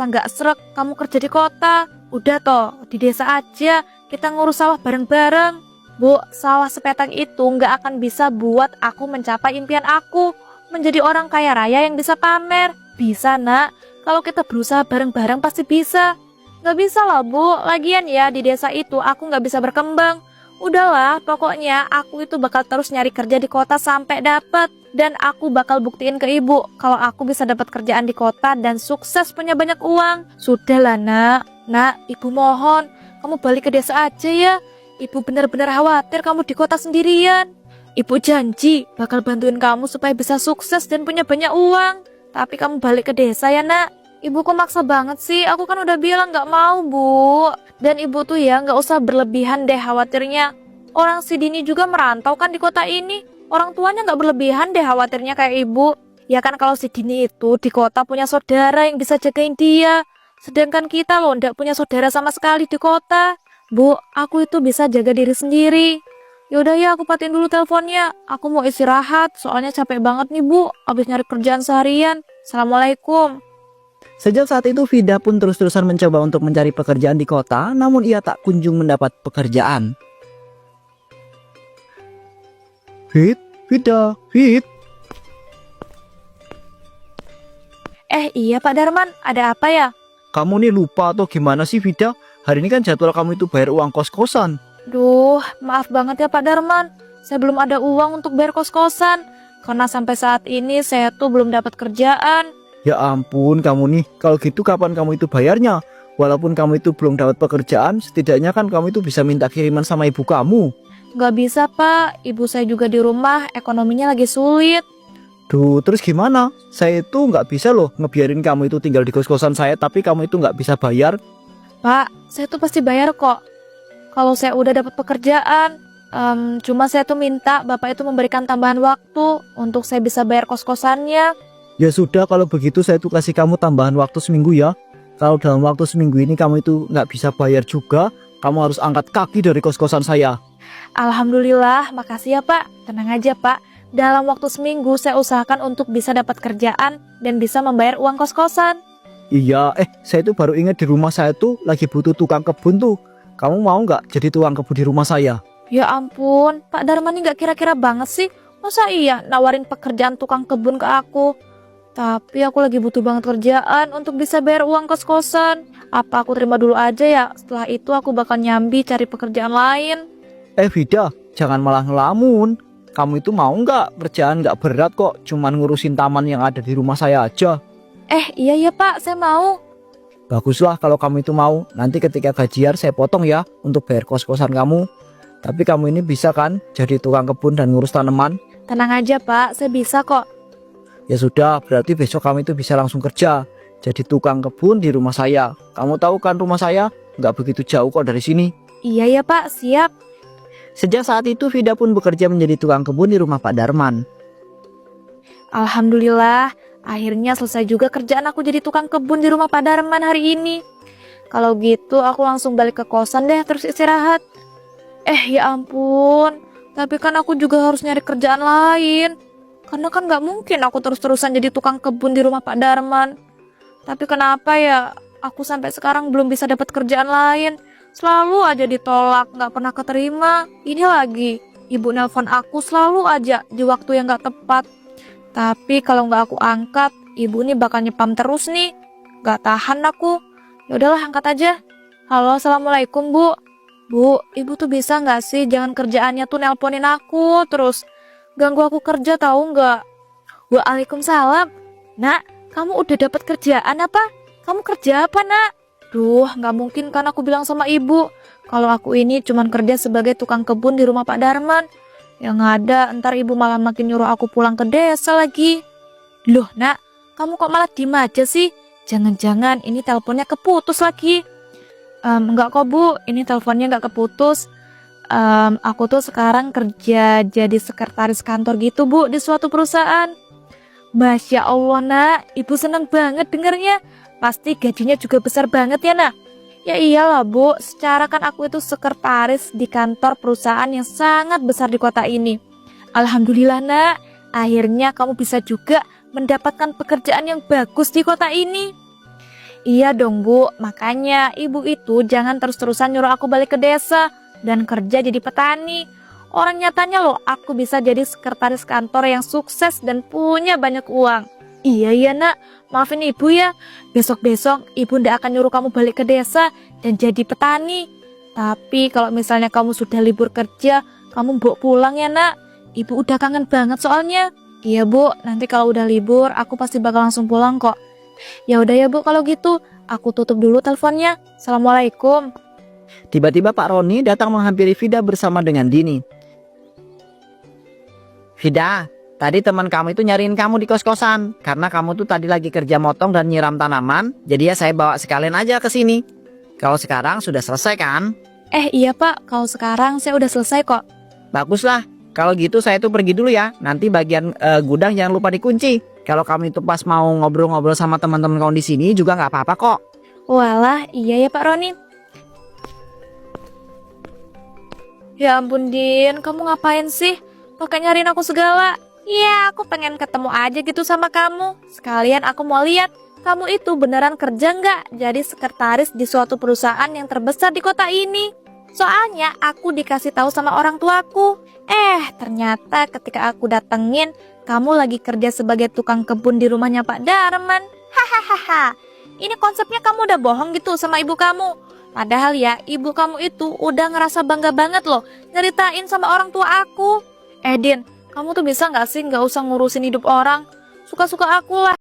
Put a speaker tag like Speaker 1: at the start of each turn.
Speaker 1: ngerasa nggak srek kamu kerja di kota. Udah toh, di desa aja kita ngurus sawah bareng-bareng. Bu, sawah sepetang itu nggak akan bisa buat aku mencapai impian aku menjadi orang kaya raya yang bisa pamer. Bisa nak, kalau kita berusaha bareng-bareng pasti bisa. Nggak bisa lah bu, lagian ya di desa itu aku nggak bisa berkembang. Udahlah, pokoknya aku itu bakal terus nyari kerja di kota sampai dapat. Dan aku bakal buktiin ke ibu kalau aku bisa dapat kerjaan di kota dan sukses punya banyak uang. Sudahlah nak, ibu mohon, kamu balik ke desa aja ya. Ibu benar-benar khawatir kamu di kota sendirian. Ibu janji bakal bantuin kamu supaya bisa sukses dan punya banyak uang. Tapi kamu balik ke desa ya nak. Ibu kok maksa banget sih, aku kan udah bilang gak mau bu. Dan ibu tuh ya gak usah berlebihan deh khawatirnya. Orang si Dini juga merantau kan di kota ini. Orang tuanya gak berlebihan deh khawatirnya kayak ibu. Ya kan kalau si Dini itu di kota punya saudara yang bisa jagain dia. Sedangkan kita loh gak punya saudara sama sekali di kota. Bu, aku itu bisa jaga diri sendiri. Yaudah ya aku patiin dulu teleponnya. Aku mau istirahat soalnya capek banget nih bu. Abis nyari kerjaan seharian. Assalamualaikum.
Speaker 2: Sejak saat itu Vida pun terus-terusan mencoba untuk mencari pekerjaan di kota, namun ia tak kunjung mendapat pekerjaan. Vida.
Speaker 1: Iya Pak Darman, ada apa ya?
Speaker 2: Kamu nih lupa atau gimana sih Vida? Hari ini kan jadwal kamu itu bayar uang kos-kosan.
Speaker 1: Duh, maaf banget ya Pak Darman. Saya belum ada uang untuk bayar kos-kosan. Karena sampai saat ini saya tuh belum dapat kerjaan.
Speaker 2: Ya ampun kamu nih, kalau gitu kapan kamu itu bayarnya? Walaupun kamu itu belum dapat pekerjaan, setidaknya kan kamu itu bisa minta kiriman sama ibu kamu.
Speaker 1: Gak bisa Pak, ibu saya juga di rumah, ekonominya lagi sulit.
Speaker 2: Duh, terus gimana? Saya itu nggak bisa loh ngebiarin kamu itu tinggal di kos-kosan saya, tapi kamu itu nggak bisa bayar.
Speaker 1: Pak, saya tuh pasti bayar kok. Kalau saya udah dapat pekerjaan, cuma saya tuh minta Bapak itu memberikan tambahan waktu untuk saya bisa bayar kos-kosannya.
Speaker 2: Ya sudah, kalau begitu saya tuh kasih kamu tambahan waktu seminggu ya. Kalau dalam waktu seminggu ini kamu itu nggak bisa bayar juga, kamu harus angkat kaki dari kos-kosan saya.
Speaker 1: Alhamdulillah, makasih ya Pak. Tenang aja Pak, dalam waktu seminggu saya usahakan untuk bisa dapat kerjaan dan bisa membayar uang kos-kosan.
Speaker 2: Iya, saya tuh baru ingat di rumah saya tuh lagi butuh tukang kebun tuh. Kamu mau nggak jadi tukang kebun di rumah saya?
Speaker 1: Ya ampun, Pak Darman ini nggak kira-kira banget sih. Masa iya nawarin pekerjaan tukang kebun ke aku? Tapi aku lagi butuh banget kerjaan untuk bisa bayar uang kos-kosan. Apa aku terima dulu aja ya? Setelah itu aku bakal nyambi cari pekerjaan lain.
Speaker 2: Vida, jangan malah ngelamun. Kamu itu mau nggak? Kerjaan nggak berat kok, cuman ngurusin taman yang ada di rumah saya aja.
Speaker 1: Iya ya Pak, saya mau.
Speaker 2: Baguslah kalau kamu itu mau. Nanti ketika gajian saya potong ya untuk bayar kos-kosan kamu. Tapi kamu ini bisa kan jadi tukang kebun dan ngurus tanaman?
Speaker 1: Tenang aja Pak, saya bisa kok.
Speaker 2: Ya sudah, berarti besok kamu itu bisa langsung kerja jadi tukang kebun di rumah saya. Kamu tahu kan rumah saya nggak begitu jauh kok dari sini.
Speaker 1: Iya ya Pak, siap.
Speaker 2: Sejak saat itu Vida pun bekerja menjadi tukang kebun di rumah Pak Darman.
Speaker 1: Alhamdulillah, akhirnya selesai juga kerjaan aku jadi tukang kebun di rumah Pak Darman hari ini. Kalau gitu aku langsung balik ke kosan deh terus istirahat. Ya ampun, tapi kan aku juga harus nyari kerjaan lain. Karena kan gak mungkin aku terus-terusan jadi tukang kebun di rumah Pak Darman. Tapi kenapa ya aku sampai sekarang belum bisa dapat kerjaan lain. Selalu aja ditolak, gak pernah keterima. Ini lagi, ibu nelpon aku selalu aja di waktu yang gak tepat. Tapi kalau gak aku angkat, ibu nih bakal nyepam terus nih. Gak tahan aku. Yaudahlah angkat aja. Halo, assalamualaikum bu. Bu, ibu tuh bisa gak sih jangan kerjaannya tuh nelponin aku terus. Ganggu aku kerja tahu nggak? Waalaikumsalam. Nak, kamu udah dapat kerjaan apa? Kamu kerja apa nak? Duh, nggak mungkin kan aku bilang sama ibu kalau aku ini cuman kerja sebagai tukang kebun di rumah Pak Darman. Yang ada ntar ibu malah makin nyuruh aku pulang ke desa lagi. Loh nak, kamu kok malah diem aja sih? Jangan-jangan ini teleponnya keputus lagi. Enggak kok bu, ini teleponnya nggak keputus. Aku tuh sekarang kerja jadi sekretaris kantor gitu bu di suatu perusahaan. Masya Allah nak, ibu seneng banget dengernya. Pasti gajinya juga besar banget ya nak. Ya iyalah bu, secara kan aku itu sekretaris di kantor perusahaan yang sangat besar di kota ini. Alhamdulillah nak, akhirnya kamu bisa juga mendapatkan pekerjaan yang bagus di kota ini. Iya dong Bu, makanya ibu itu jangan terus-terusan nyuruh aku balik ke desa dan kerja jadi petani. Orang nyatanya loh aku bisa jadi sekretaris kantor yang sukses dan punya banyak uang. Iya nak, maafin ibu ya. Besok-besok ibu ndak akan nyuruh kamu balik ke desa dan jadi petani. Tapi kalau misalnya kamu sudah libur kerja, kamu bawa pulang ya nak. Ibu udah kangen banget soalnya. Iya Bu, nanti kalau udah libur aku pasti bakal langsung pulang kok. Ya udah ya Bu kalau gitu, aku tutup dulu teleponnya. Assalamualaikum.
Speaker 2: Tiba-tiba Pak Roni datang menghampiri Vida bersama dengan Dini. Vida, tadi teman kamu itu nyariin kamu di kos-kosan karena kamu tuh tadi lagi kerja motong dan nyiram tanaman. Jadi ya saya bawa sekalian aja ke sini. Kalau sekarang sudah selesai kan?
Speaker 1: Iya Pak, kalau sekarang saya udah selesai kok.
Speaker 2: Baguslah. Kalau gitu saya tuh pergi dulu ya. Nanti bagian gudang jangan lupa dikunci. Kalau kamu itu pas mau ngobrol-ngobrol sama teman-teman kamu di sini juga nggak apa-apa kok.
Speaker 1: Walah, iya ya Pak Roni. Ya ampun Din, kamu ngapain sih? Pakai nyariin aku segala. Ya, aku pengen ketemu aja gitu sama kamu. Sekalian aku mau lihat kamu itu beneran kerja nggak jadi sekretaris di suatu perusahaan yang terbesar di kota ini. Soalnya aku dikasih tahu sama orang tuaku. Ternyata ketika aku datengin, kamu lagi kerja sebagai tukang kebun di rumahnya Pak Darman. Hahaha. Ini konsepnya kamu udah bohong gitu sama ibu kamu. Padahal ya, ibu kamu itu udah ngerasa bangga banget loh nyeritain sama orang tua aku. Din, kamu tuh bisa nggak sih nggak usah ngurusin hidup orang? Suka-suka aku lah.